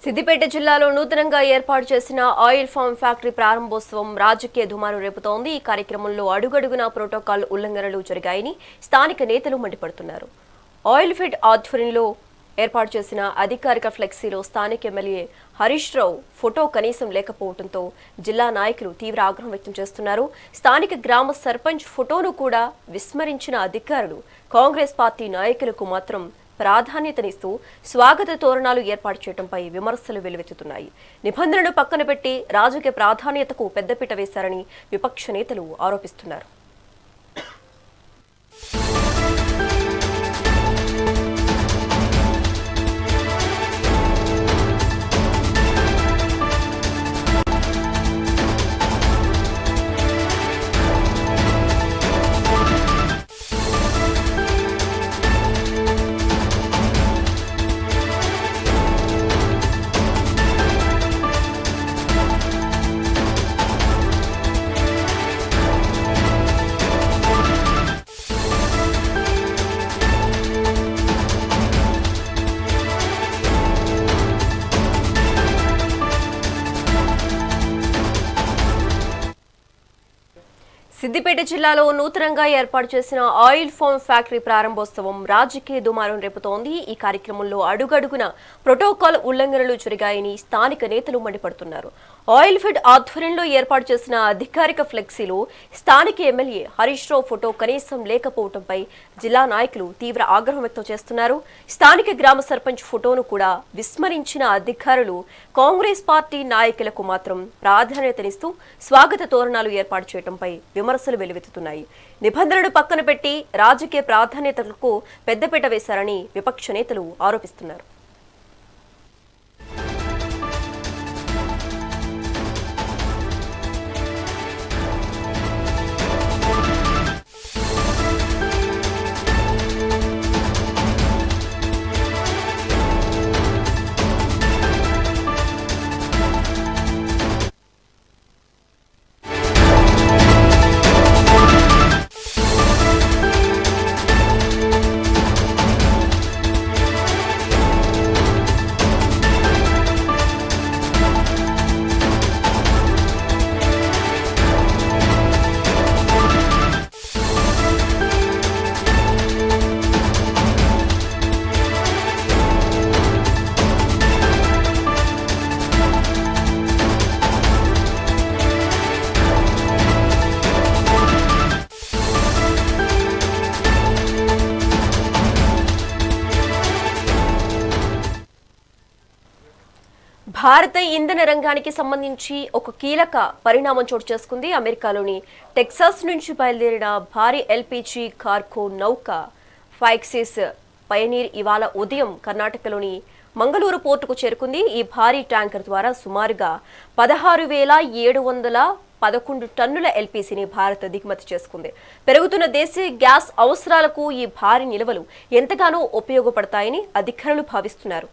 సిద్దిపేట జిల్లాలో నూతనంగా ఏర్పాటు చేసిన ఆయిల్ ఫామ్ ఫ్యాక్టరీ ప్రారంభోత్సవం రాజకీయ దుమారం రేపుతోంది. ఈ కార్యక్రమంలో అడుగడుగునా ప్రోటోకాల్ ఉల్లంఘనలు జరిగాయని స్థానిక నేతలు మండిపడుతున్నారు. ఆయిల్ ఫెడ్ ఆధ్వర్యంలో ఏర్పాటు చేసిన అధికారిక ఫ్లెక్సీలో స్థానిక ఎమ్మెల్యే హరీష్ రావు ఫోటో కనీసం లేకపోవడంతో జిల్లా నాయకులు తీవ్ర ఆగ్రహం వ్యక్తం చేస్తున్నారు. స్థానిక గ్రామ సర్పంచ్ ఫోటోను కూడా విస్మరించిన అధికారులు కాంగ్రెస్ పార్టీ నాయకులకు మాత్రం ప్రాధాన్యతనిస్తూ స్వాగత తోరణాలు ఏర్పాటు చేయడంపై విమర్శలు వెల్లువెత్తుతున్నాయి. నిబంధనలు పక్కన పెట్టి రాజకీయ ప్రాధాన్యతకు పెద్దపీట వేశారని విపక్ష నేతలు ఆరోపిస్తున్నారు. సిద్దిపేట జిల్లాలో నూతనంగా ఏర్పాటు చేసిన ఆయిల్ ఫామ్ ఫ్యాక్టరీ ప్రారంభోత్సవం రాజకీయ దుమారం రేపుతోంది. ఈ కార్యక్రమంలో అడుగడుగున ప్రోటోకాల్ ఉల్లంఘనలు జరిగాయని స్థానిక నేతలు మండిపడుతున్నారు. ఆయిల్ ఫెడ్ ఆధ్వర్యంలో ఏర్పాటు చేసిన అధికారిక ఫ్లెక్సీలో స్థానిక ఎమ్మెల్యే హరీష్ రావు ఫోటో కనీసం లేకపోవడంపై జిల్లా నాయకులు తీవ్ర ఆగ్రహం వ్యక్తం చేస్తున్నారు. స్థానిక గ్రామ సర్పంచ్ ఫోటోను కూడా విస్మరించిన అధికారులు కాంగ్రెస్ పార్టీ నాయకులకు మాత్రం ప్రాధాన్యతనిస్తూ స్వాగత తోరణాలు ఏర్పాటు చేయడంపై విమర్శలు వెల్లువెత్తుతున్నాయి. నిబంధనలు పక్కన పెట్టి రాజకీయ ప్రాధాన్యతలకు పెద్దపీట వేశారని విపక్ష నేతలు ఆరోపిస్తున్నారు. భారత ఇంధన రంగానికి సంబంధించి ఒక కీలక పరిణామం చోటు చేసుకుంది. అమెరికాలోని టెక్సాస్ నుంచి బయలుదేరిన భారీ ఎల్పీజీ కార్గో నౌక ఫైక్సిస్ పయనీర్ ఇవాళ ఉదయం కర్ణాటకలోని మంగళూరు పోర్టుకు చేరుకుంది. ఈ భారీ ట్యాంకర్ ద్వారా సుమారుగా 16,711 టన్నుల ఎల్పీసీని భారత్ దిగుమతి చేసుకుంది. పెరుగుతున్న దేశీయ గ్యాస్ అవసరాలకు ఈ భారీ నిల్వలు ఎంతగానో ఉపయోగపడతాయని అధికారులు భావిస్తున్నారు.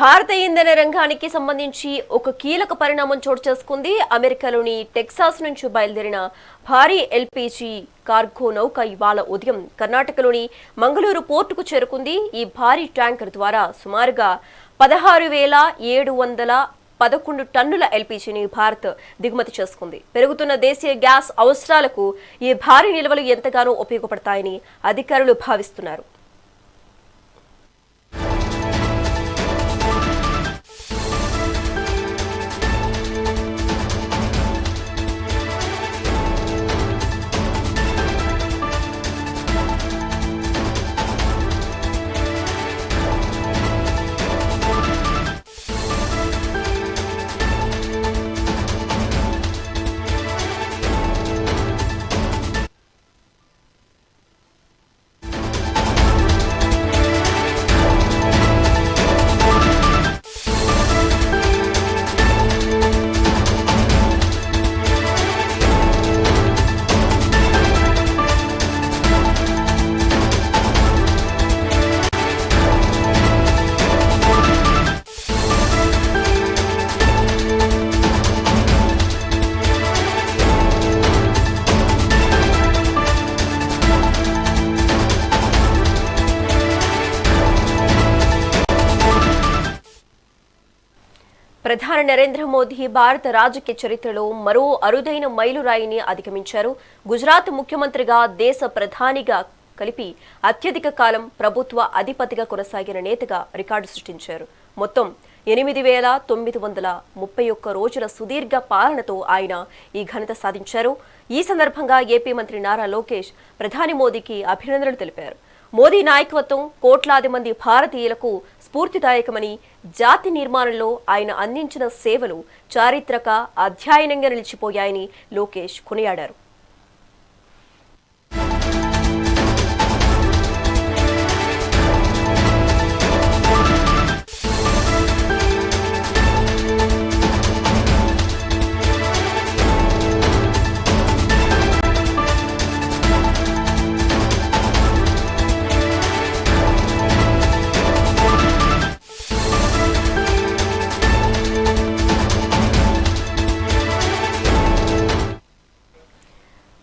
భారత ఇంధన రంగానికి సంబంధించి ఒక కీలక పరిణామం చోటు చేసుకుంది. అమెరికాలోని టెక్సాస్ నుంచి బయలుదేరిన భారీ ఎల్పీజీ కార్గో నౌక ఇవాళ ఉదయం కర్ణాటకలోని మంగళూరు పోర్టుకు చేరుకుంది. ఈ భారీ ట్యాంకర్ ద్వారా సుమారుగా 16,711 టన్నుల ఎల్పీజీని భారత్ దిగుమతి చేసుకుంది. పెరుగుతున్న దేశీయ గ్యాస్ అవసరాలకు ఈ భారీ నిల్వలు ఎంతగానో ఉపయోగపడతాయని అధికారులు భావిస్తున్నారు. ప్రధాని నరేంద్ర మోదీ భారత రాజకీయ చరిత్రలో మరో అరుదైన మైలురాయిని అధిగమించారు. గుజరాత్ ముఖ్యమంత్రిగా, దేశ ప్రధానిగా కలిపి అత్యధిక కాలం ప్రభుత్వ అధిపతిగా కొనసాగిన నేతగా రికార్డు సృష్టించారు. మొత్తం 8,931 రోజుల సుదీర్ఘ పాలనతో ఆయన ఈ ఘనత సాధించారు. ఈ సందర్భంగా ఏపీ మంత్రి నారా లోకేష్ ప్రధాని మోదీకి అభినందనలు తెలిపారు. మోదీ నాయకత్వం కోట్లాది మంది భారతీయులకు స్ఫూర్తిదాయకమని, జాతి నిర్మాణంలో ఆయన అందించిన సేవలు చారిత్రక అధ్యయనంగా నిలిచిపోయాయని లోకేష్ కొనియాడారు.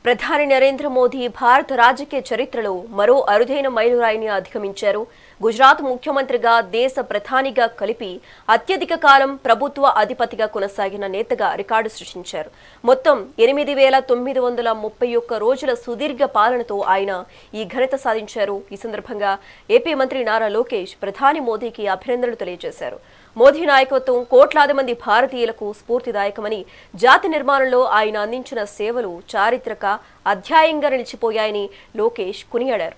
ప్రధాని నరేంద్ర మోదీ భారత రాజకీయ చరిత్రలో మరో అరుదైన మైలురాయిని అధిగమించారు. గుజరాత్ ముఖ్యమంత్రిగా, దేశ ప్రధానిగా కలిపి అత్యధిక కాలం ప్రభుత్వ అధిపతిగా కొనసాగిన నేతగా రికార్డు సృష్టించారు. మొత్తం 8,931 రోజుల సుదీర్ఘ పాలనతో ఆయన ఈ ఘనత సాధించారు. ఈ సందర్భంగా ఏపీ మంత్రి నారా లోకేష్ ప్రధాని మోదీకి అభినందనలు తెలియజేశారు. మోదీ నాయకత్వం కోట్లాది మంది భారతీయులకు స్ఫూర్తిదాయకమని, జాతి నిర్మాణంలో ఆయన అందించిన సేవలు చారిత్రక అధ్యాయంగా నిలిచిపోయాయని లోకేష్ కొనియాడారు.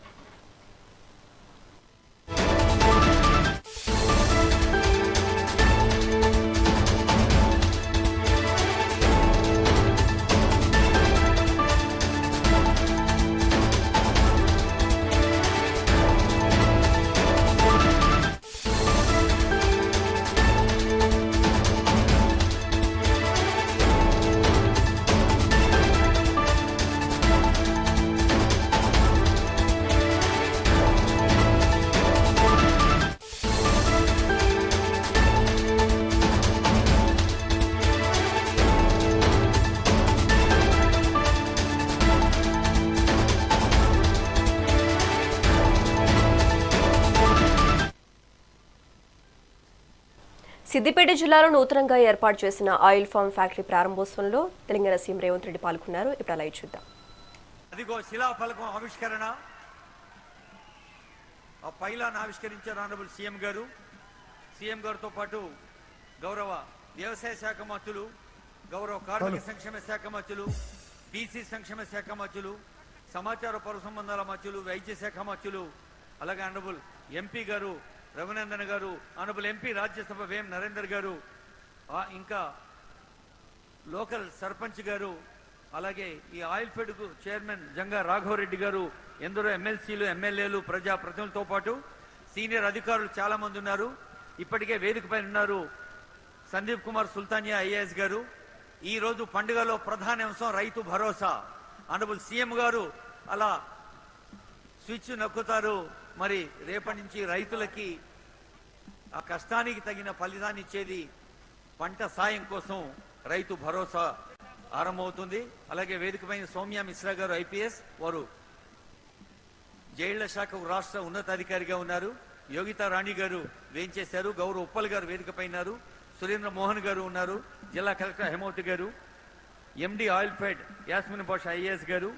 సిద్దిపేట జిల్లాలో నూతనంగా ఏర్పాటు చేసిన ఆయిల్ ఫామ్ ఫ్యాక్టరీ ప్రారంభోత్సవంలో తెలంగాణ సీఎం రేవంత్ రెడ్డి పాల్గొన్నారు. ఇప్పుడు లైవ్ చూద్దాం. అదిగో శిలాఫలకం ఆవిష్కరణ, ఆ పైలాన్ ఆవిష్కరించారు ఆనరబుల్ సీఎం గారు. సీఎం గారితో పాటు గౌరవ వ్యవసాయ శాఖ మంత్రులు, గౌరవ కార్మిక సంక్షేమ శాఖ మంత్రులు, బీసీ సంక్షేమ శాఖ మంత్రులు, సమాచార పౌర సంబంధాల మంత్రులు, వైద్య శాఖ మంత్రులు, అలాగే ఆనరబుల్ ఎంపీ గారు రఘునందన్ గారు, ఆనరబుల్ ఎంపీ రాజ్యసభ వేం నరేందర్ గారు, ఇంకా లోకల్ సర్పంచ్ గారు, అలాగే ఈ oil fed chairman Janga Raghavareddy గారు, ఎందరో ఎమ్మెల్సీలు, ఎమ్మెల్యేలు, ప్రజా ప్రతినిధులతో పాటు సీనియర్ అధికారులు చాలా మంది ఉన్నారు. ఇప్పటికే వేదికపై ఉన్నారు సందీప్ కుమార్ సుల్తానియా ఐఏఎస్ గారు. ఈ రోజు పండుగలో ప్రధాన అంశం రైతు భరోసా. ఆనరబుల్ సీఎం గారు అలా స్విచ్ నొక్కుతారు. మరి రేపటి నుంచి రైతులకి ఆ కష్టానికి తగిన ఫలితాన్ని ఇచ్చేది పంట సాయం కోసం రైతు భరోసా ఆరంభమవుతుంది. అలాగే వేదికపైన సౌమ్య మిశ్రా గారు ఐపీఎస్, వారు జైళ్ల శాఖకు రాష్ట్ర ఉన్నతాధికారిగా ఉన్నారు. యోగితా రాణి గారు వేయించేశారు. గౌరవ్ ఉప్పల్ గారు వేదికపై ఉన్నారు. సురేంద్ర మోహన్ గారు ఉన్నారు. జిల్లా collector Hemavathi garu, MD oil fed Yasmin Basha IAS garu,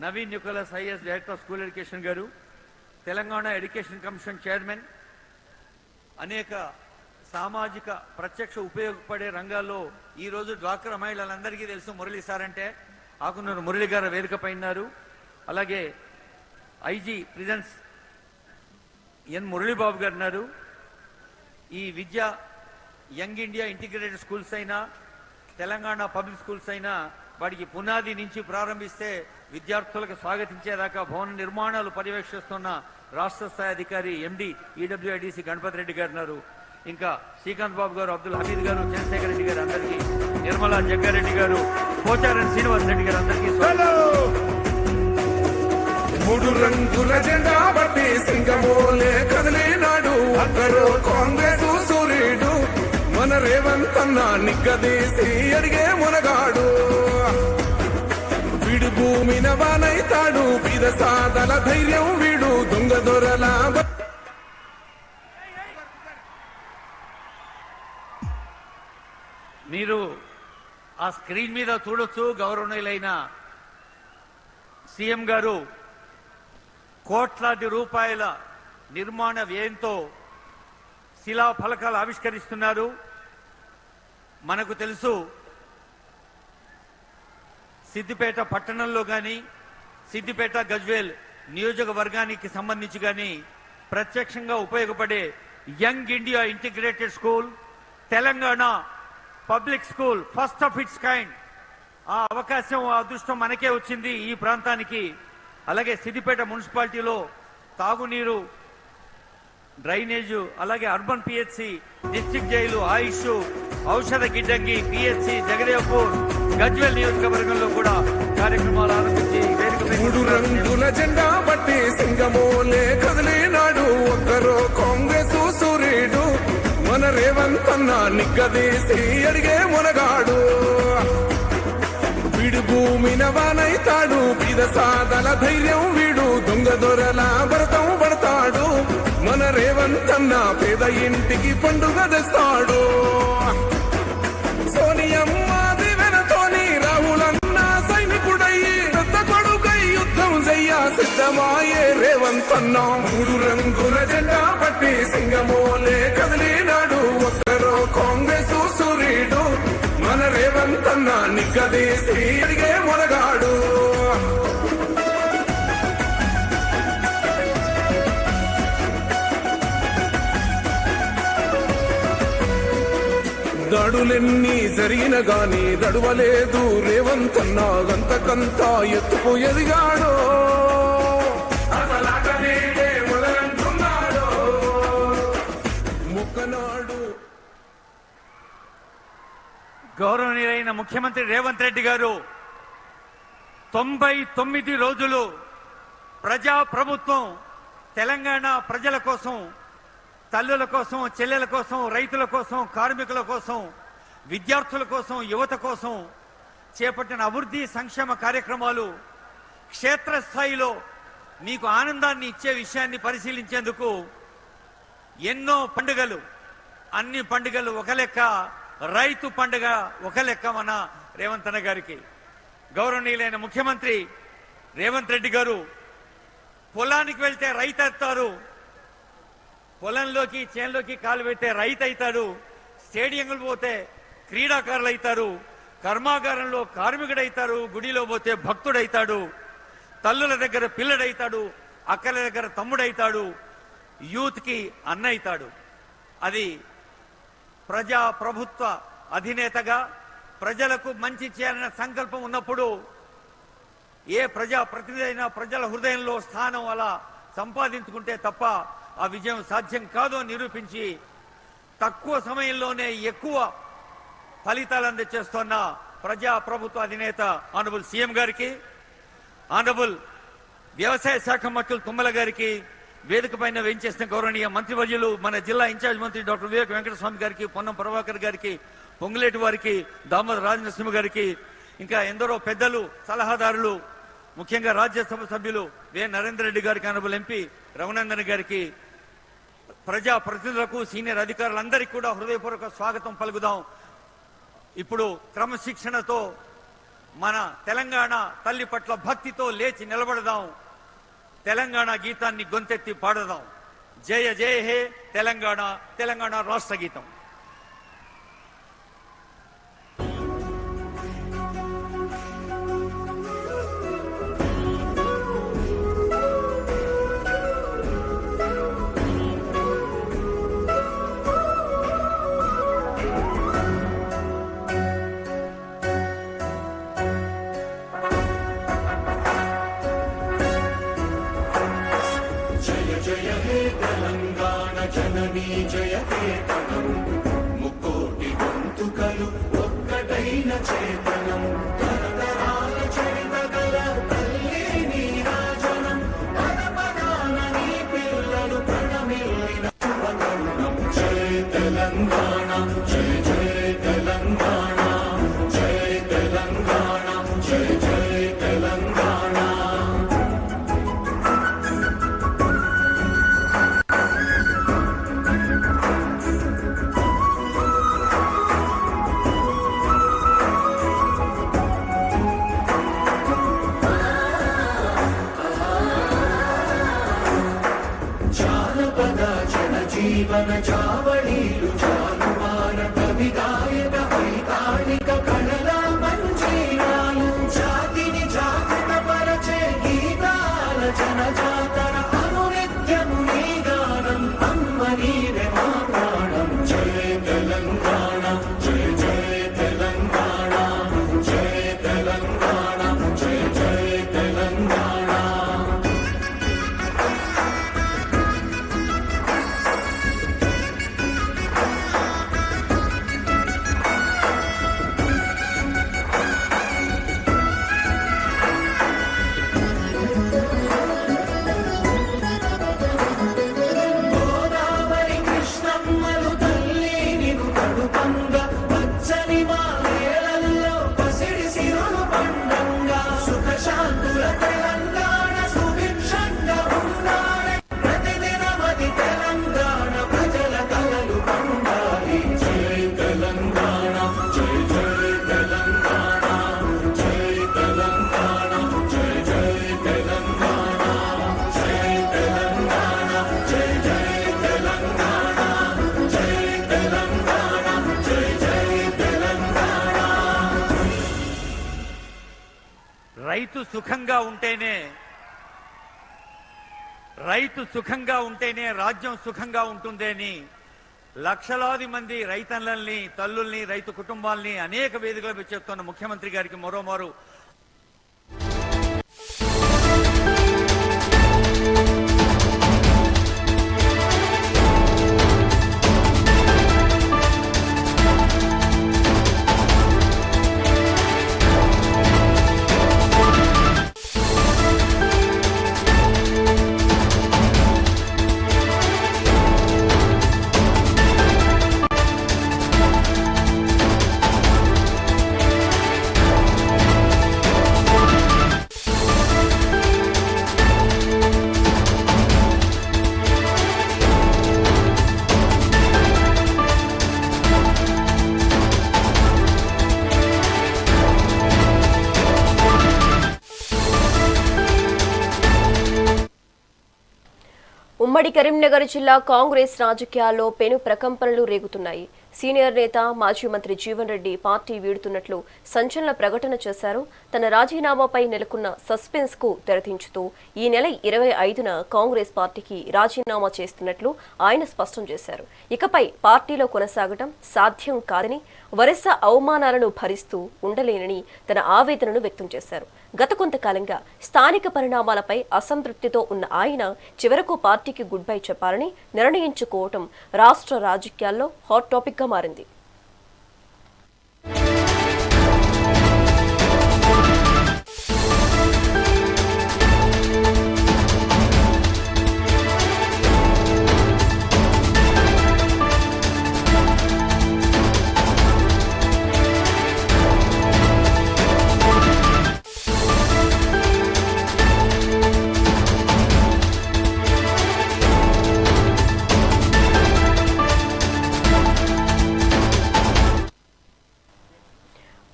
Naveen Nicholas IAS director of school education garu, Telangana education commission chairman, అనేక సామాజిక ప్రత్యక్ష ఉపయోగపడే రంగాల్లో ఈ రోజు డ్వాక్రా మహిళలందరికీ తెలుసు మురళి సార్ అంటే. ఆకునూరు మురళి గారు వేదికపై ఉన్నారు. అలాగే ఐజీ ప్రిజన్స్ ఎన్ మురళీబాబు గారు ఉన్నారు. ఈ విద్య యంగ్ ఇండియా ఇంటిగ్రేటెడ్ స్కూల్స్ అయినా, తెలంగాణ పబ్లిక్ స్కూల్స్ అయినా వాటికి పునాది నుంచి ప్రారంభిస్తే విద్యార్థులకు స్వాగతించేదాకా భవన నిర్మాణాలు పర్యవేక్షిస్తున్న రాష్ట్ర స్థాయి అధికారి ఎండి ఈడబ్ల్యూఐడిసి గణపతి రెడ్డి గారు ఉన్నారు. ఇంకా శ్రీకాంత్ బాబు గారు, అబ్దుల్ హమీద్ గారు, చంద్రశేఖర్ రెడ్డి గారు అందరికీ, నిర్మలా జగ్గారెడ్డి గారు, పోచారం శ్రీనివాస్ రెడ్డి గారు అందరికీ మూడు రంగుల జెండా బట్టి సింగమోలే కదిలినాడు అక్కరు కాంగ్రెస్ సూర్యుడు మన రేవంత్ అన్న నిగ్గదీసి అడిగే మునగాడు. వీడు భూమిన వానైతాడు, బీద సాదల ధైర్యం వీడు, దొంగ దొరల మీరు ఆ స్క్రీన్ మీద చూడొచ్చు. గౌరవనీయులైన సీఎం గారు కోట్లాది రూపాయల నిర్మాణ వ్యయంతో శిలా ఫలకాలు ఆవిష్కరిస్తున్నారు. మనకు తెలుసు సిద్దిపేట పట్టణంలో కానీ సిద్దిపేట గజ్వేల్ నియోజకవర్గానికి సంబంధించి కానీ ప్రత్యక్షంగా ఉపయోగపడే young India integrated school, Telangana public school first of it's kind. ఆ అవకాశం ఆ అదృష్టం మనకే వచ్చింది ఈ ప్రాంతానికి. అలాగే సిద్దిపేట మున్సిపాలిటీలో తాగునీరు, డ్రైనేజు, అలాగే అర్బన్ పిహెచ్సి, డిస్ట్రిక్ట్ జైలు, ఆయుష్, ఔషధ గిడ్డంగి, పిహెచ్సి, జగదేవ్పూర్, గజ్వేల్ నియోజకవర్గంలో కూడా కార్యక్రమాలు ఆరంభించి మూడు రంగుల జెండా బట్టి సింగమోలే కదిలినాడు ఒక్కరో కాంగ్రెస్ సూర్యుడు. మన రేవంత్ అన్న నిగ్గదీసి అడిగే మునగాడు. వీడు భూమిన వానైతాడు, బీద సాదల ధైర్యం వీడు, దొంగ దొరల భరతం పడతాడు. మన రేవంత్ అన్న పేద ఇంటికి పండుగ తెస్తాడు. సోనియమ్మ దివెనతోని రాహులన్న సైనికుడయ్యి పెద్ద కొడుకై యుద్ధం చెయ్య సిద్ధమాయే రేవంత్ అన్న. మూడు రంగుల జెండా పట్టి సింగమోలే కదిలినాడు ఒక్కరో కాంగ్రెస్ సూర్యుడు. మన రేవంత్ అన్న నిగ్గదీసి అడిగే మొనగాడు. దాడులెన్ని జరిగిన గాని దడువలేదు రేవంత్ అన్న, గంతకంతా ఎత్తుకు ఎదిగాడు. ముక్కనాడు గౌరవనీయులైన ముఖ్యమంత్రి రేవంత్ రెడ్డి గారు 99 రోజులు ప్రజా ప్రభుత్వం తెలంగాణ ప్రజల కోసం, తల్లుల కోసం, చెల్లెల కోసం, రైతుల కోసం, కార్మికుల కోసం, విద్యార్థుల కోసం, యువత కోసం చేపట్టిన అభివృద్ధి సంక్షేమ కార్యక్రమాలు క్షేత్రస్థాయిలో మీకు ఆనందాన్ని ఇచ్చే విషయాన్ని పరిశీలించేందుకు ఎన్నో పండుగలు, అన్ని పండుగలు ఒక లెక్క, రైతు పండుగ ఒక లెక్క మన రేవంత్ అన్న గారికి. గౌరవనీయులైన ముఖ్యమంత్రి రేవంత్ రెడ్డి గారు పొలానికి వెళ్తే రైతు అవుతారు, పొలంలోకి చేనులోకి కాలు పెడితే రైతు అవుతాడు, స్టేడియంలు పోతే క్రీడాకారులు అవుతారు, కర్మాగారంలో కార్మికుడైతారు, గుడిలో పోతే భక్తుడైతాడు, తల్లుల దగ్గర పిల్లడైతాడు, అక్కల దగ్గర తమ్ముడైతాడు, యూత్కి అన్న అవుతాడు. అది ప్రజా ప్రభుత్వ అధినేతగా ప్రజలకు మంచి చేయాలన్న సంకల్పం ఉన్నప్పుడు ఏ ప్రజా ప్రతినిధి అయినా ప్రజల హృదయంలో స్థానం అలా సంపాదించుకుంటే తప్ప ఆ విజయం సాధ్యం కాదు అని నిరూపించి తక్కువ సమయంలోనే ఎక్కువ ఫలితాలు అందజేస్తున్న ప్రజా ప్రభుత్వ అధినేత ఆనరబుల్ సీఎం గారికి, ఆనరబుల్ వ్యవసాయ శాఖ మంత్రులు తుమ్మల గారికి, వేదిక పైన వేయించేసిన గౌరవనీయ మంత్రివర్యులు మన జిల్లా ఇన్ఛార్జ్ మంత్రి డాక్టర్ వివేక్ వెంకటస్వామి గారికి, పొన్నం ప్రభాకర్ గారికి, పొంగులేటి వారికి, దామోదర రాజనరసింహ గారికి, ఇంకా ఎందరో పెద్దలు, సలహాదారులు, ముఖ్యంగా రాజ్యసభ సభ్యులు వే నరేందర్ రెడ్డి గారికి, ఆనరబుల్ ఎంపీ రఘునందన్ గారికి, ప్రజా ప్రతినిధులకు, సీనియర్ అధికారులందరికీ కూడా హృదయపూర్వక స్వాగతం పలుకుదాం. ఇప్పుడు క్రమశిక్షణతో మన తెలంగాణ తల్లి పట్ల భక్తితో లేచి నిలబడదాం. తెలంగాణ గీతాన్ని గొంతెత్తి పాడదాం. జయ జయ హే తెలంగాణ, తెలంగాణ రాష్ట్ర గీతం. జననీ జయకేతనం ముక్కోటి గొంతుకలు ఒక్కటైన చేతనం తరతరాల చరిత గల తల్లి నీరాజనం పదపదాన నీ పిల్లలు ప్రణమిల్లిన శుభతరుణం. జయ తెలంగాణ, జయ జయ తెలంగాణ, జయ తెలంగాణ, జయ జయ తెలంగాణ. జీవన చావళీలు జాలువార కవి గాయక వైతాళిక కళల మంజీరాలు జాతిని జాగృత పరచే గీతాల జనజాతర అనునిత్యము నీ గానం అమ్మ నీవే మా ప్రాణం జయ తెలంగాణ జయ జయ తెలంగాణ జయ తెలంగాణ జయ జయ తెలంగాణ. గోదావరి కృష్ణమ్మలు తల్లి నిన్ను తడుపంగా పచ్చని మాలేలల్లో పసిడి సిరులు పండంగా సుఖ శాంతుల తెలంగాణ సుభిక్షంగా ఉండాలి ప్రతిదినమది తెలంగాణ ప్రజల కలలు పండాలి జై తెలంగాణ జై జై తెలంగాణ జై తెలంగాణ జై జై తెలంగాణ జై తెలంగాణ జై జై తెలంగాణ జై తెలంగాణ జై జై తెలంగాణ. రైతు సుఖంగా ఉంటేనే రాజ్యం సుఖంగా ఉంటుంది అని లక్షలాది మంది రైతన్నల్ని, తల్లుల్ని, రైతు కుటుంబాల్ని అనేక వేదికలపై చెప్తున్న ముఖ్యమంత్రి గారికి మరోమారు ఉమ్మడి కరీంనగర్ జిల్లా కాంగ్రెస్ రాజకీయాల్లో పెను ప్రకంపనలు రేగుతున్నాయి. సీనియర్ నేత మాజీ మంత్రి జీవన్ రెడ్డి పార్టీ వీడుతున్నట్లు సంచలన ప్రకటన చేశారు. తన రాజీనామాపై నెలకొన్న సస్పెన్స్ కు తెరదించుతూ ఈ నెల 25న కాంగ్రెస్ పార్టీకి రాజీనామా చేస్తున్నట్లు ఆయన స్పష్టం చేశారు. ఇకపై పార్టీలో కొనసాగడం సాధ్యం కాదని, వరుస అవమానాలను భరిస్తూ ఉండలేనని తన ఆవేదనను వ్యక్తం చేశారు. గత కొంతకాలంగా స్థానిక పరిణామాలపై అసంతృప్తితో ఉన్న ఆయన చివరకు పార్టీకి గుడ్ బై చెప్పాలని నిర్ణయించుకోవటం రాష్ట్ర రాజకీయాల్లో హాట్ టాపిక్ గా మారింది.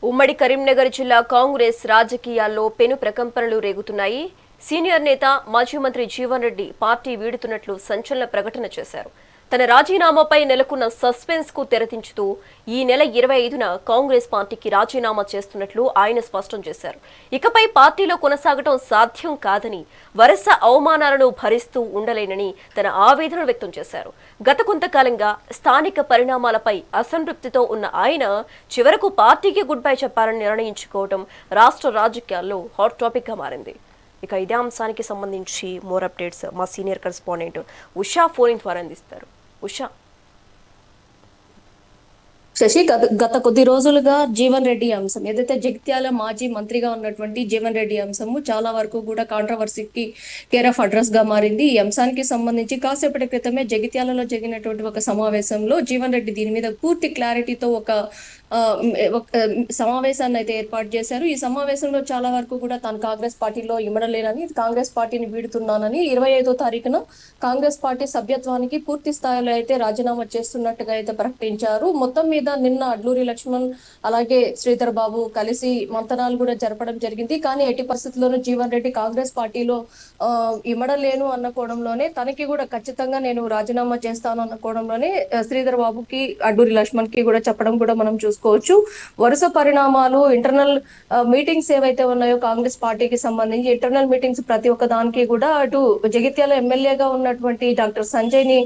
ఉమ్మడి కరీంనగర్ జిల్లా కాంగ్రెస్ రాజకీయాల్లో పెను ప్రకంపనలు రేగుతున్నాయి. సీనియర్ నేత మాజీ మంత్రి జీవన్ రెడ్డి పార్టీ వీడుతున్నట్లు సంచలన ప్రకటన చేశారు. తన రాజీనామాపై నెలకొన్న సస్పెన్స్ కు తెరదించుతూ ఈ నెల 25న కాంగ్రెస్ పార్టీకి రాజీనామా చేస్తున్నట్లు ఆయన స్పష్టం చేశారు. ఇకపై పార్టీలో కొనసాగటం సాధ్యం కాదని, వరుస అవమానాలను భరిస్తూ ఉండలేనని తన ఆవేదన వ్యక్తం చేశారు. గత కొంతకాలంగా స్థానిక పరిణామాలపై అసంతృప్తితో ఉన్న ఆయన చివరకు పార్టీకి గుడ్ బై చెప్పాలని నిర్ణయించుకోవడం రాష్ట్ర రాజకీయాల్లో హాట్ టాపిక్ గా మారింది. ఇక ఇదే అంశానికి సంబంధించి మోర్ అప్డేట్స్ మా సీనియర్ కరెస్పాండెంట్ ఉషా ఫోన్ ద్వారా అందిస్తారు. ఉషా, శశి, గత కొద్ది రోజులుగా జీవన్ రెడ్డి అంశం ఏదైతే జగిత్యాల మాజీ మంత్రిగా ఉన్నటువంటి జీవన్ రెడ్డి అంశము చాలా వరకు కూడా కాంట్రవర్సీకి కేర్ ఆఫ్ అడ్రస్ గా మారింది. ఈ అంశానికి సంబంధించి కాసేపటి క్రితమే జగిత్యాలలో జరిగినటువంటి ఒక సమావేశంలో జీవన్ రెడ్డి దీని మీద పూర్తి క్లారిటీతో ఒక ఆ, సమావేశాన్ని అయితే ఏర్పాటు చేశారు. ఈ సమావేశంలో చాలా వరకు కూడా తాను కాంగ్రెస్ పార్టీలో ఇమ్మడలేనని, కాంగ్రెస్ పార్టీని వీడుతున్నానని 25వ తారీఖున కాంగ్రెస్ పార్టీ సభ్యత్వానికి పూర్తి స్థాయిలో అయితే రాజీనామా చేస్తున్నట్టుగా అయితే ప్రకటించారు. మొత్తం మీద నిన్న అడ్లూరి లక్ష్మణ్ అలాగే శ్రీధర్ బాబు కలిసి మంతనాలు కూడా జరపడం జరిగింది. కానీ ఎట్టి పరిస్థితుల్లోనూ జీవన్ రెడ్డి కాంగ్రెస్ పార్టీలో ఇమ్మడలేను అన్న కోణంలోనే, తనకి కూడా ఖచ్చితంగా నేను రాజీనామా చేస్తాను అన్న కోణంలోనే శ్రీధర్ బాబుకి అడ్డూరి లక్ష్మణ్ కి కూడా చెప్పడం కూడా మనం చూసుకోవచ్చు. వరుస పరిణామాలు, ఇంటర్నల్ మీటింగ్స్ ఏవైతే ఉన్నాయో కాంగ్రెస్ పార్టీకి సంబంధించి ఇంటర్నల్ మీటింగ్స్ ప్రతి ఒక్క దానికి కూడా అటు జగిత్యాల ఎమ్మెల్యేగా ఉన్నటువంటి డాక్టర్ సంజయ్ ని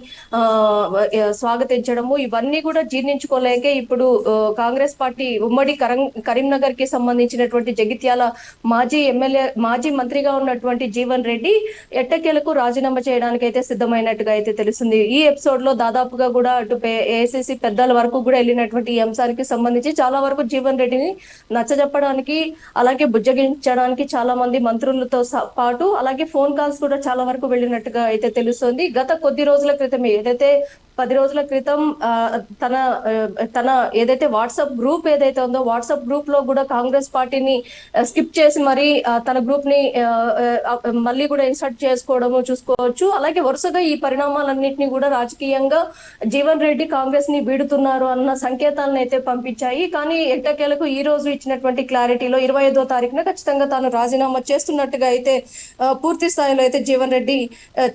స్వాగతించడము, ఇవన్నీ కూడా జీర్ణించుకోలేకే ఇప్పుడు కాంగ్రెస్ పార్టీ ఉమ్మడి కరీంనగర్ కి సంబంధించినటువంటి జగిత్యాల మాజీ మంత్రిగా ఉన్నటువంటి జీవన్ రెడ్డి ఎట్టకేలకు రాజీనామా చేయడానికి అయితే సిద్ధమైనట్టుగా అయితే తెలుస్తుంది. ఈ ఎపిసోడ్ లో దాదాపుగా కూడా అటు ఏఐసిసి పెద్దల వరకు కూడా వెళ్ళినటువంటి ఈ అంశానికి సంబంధించి చాలా వరకు జీవన్ రెడ్డిని నచ్చజెప్పడానికి, అలాగే బుజ్జగించడానికి చాలా మంది మంత్రులతో పాటు అలాగే ఫోన్ కాల్స్ కూడా చాలా వరకు వెళ్ళినట్టుగా అయితే తెలుస్తుంది. గత కొద్ది రోజుల క్రితమే, ఏదైతే 10 రోజుల క్రితం తన ఏదైతే వాట్సాప్ గ్రూప్ ఏదైతే ఉందో వాట్సాప్ గ్రూప్ లో కూడా కాంగ్రెస్ పార్టీని స్కిప్ చేసి మరి తన గ్రూప్ ని మళ్ళీ కూడా ఇన్సర్ట్ చేసుకోవడము చూసుకోవచ్చు. అలాగే వరుసగా ఈ పరిణామాలన్నింటినీ కూడా రాజకీయంగా జీవన్ రెడ్డి కాంగ్రెస్ ని వీడుతున్నారు అన్న సంకేతాలను అయితే పంపించాయి. కానీ ఎట్టకేలకు ఈ రోజు ఇచ్చినటువంటి క్లారిటీలో 25వ తారీఖున ఖచ్చితంగా తాను రాజీనామా చేస్తున్నట్టుగా అయితే పూర్తి స్థాయిలో అయితే జీవన్ రెడ్డి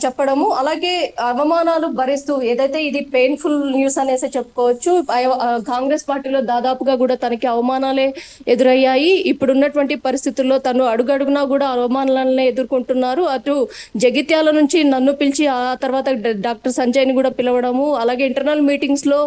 చెప్పడము, అలాగే అవమానాలు భరిస్తూ, ఏదైతే ఇది పెయిన్ఫుల్ న్యూస్ అనేసి చెప్పుకోవచ్చు. కాంగ్రెస్ పార్టీలో దాదాపుగా కూడా తనకి అవమానాలే ఎదురయ్యాయి. ఇప్పుడున్నటువంటి పరిస్థితుల్లో తను అడుగడుగునా కూడా అవమానాలనే ఎదుర్కొంటున్నారు. అటు జగిత్యాల నుంచి నన్ను పిలిచి ఆ తర్వాత డాక్టర్ సంజయ్ ని కూడా పిలవడము, అలాగే ఇంటర్నల్ మీటింగ్స్ లో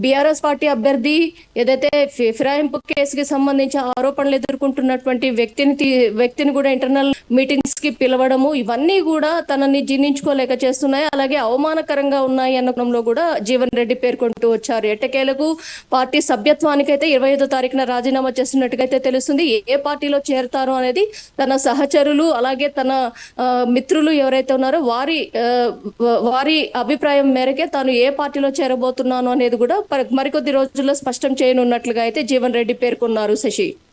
బీఆర్ఎస్ పార్టీ అభ్యర్థి ఏదైతే ఫిరాయింపు కేసుకి సంబంధించి ఆరోపణలు ఎదుర్కొంటున్నటువంటి వ్యక్తిని కూడా ఇంటర్నల్ మీటింగ్స్ కి పిలవడము, ఇవన్నీ కూడా తనని జీర్ణించుకోలేక చేస్తున్నాయి. అలాగే అవమానకరంగా ఉన్నాయి అన్నకంలో కూడా జీవన్ రెడ్డి పేర్కొంటూ వచ్చారు. ఎట్టకేలకు పార్టీ సభ్యత్వానికైతే 25వ తారీఖున రాజీనామా చేస్తున్నట్టుగా అయితే తెలుస్తుంది. ఏ పార్టీలో చేరతారు అనేది తన సహచరులు అలాగే తన మిత్రులు ఎవరైతే ఉన్నారో వారి అభిప్రాయం మేరకే తాను ఏ పార్టీలో చేరబోతున్నాను అనేది కూడా మరికొద్ది రోజుల్లో స్పష్టం చేయనున్నట్లుగా అయితే జీవన్ రెడ్డి పేర్కొన్నారు. శశి.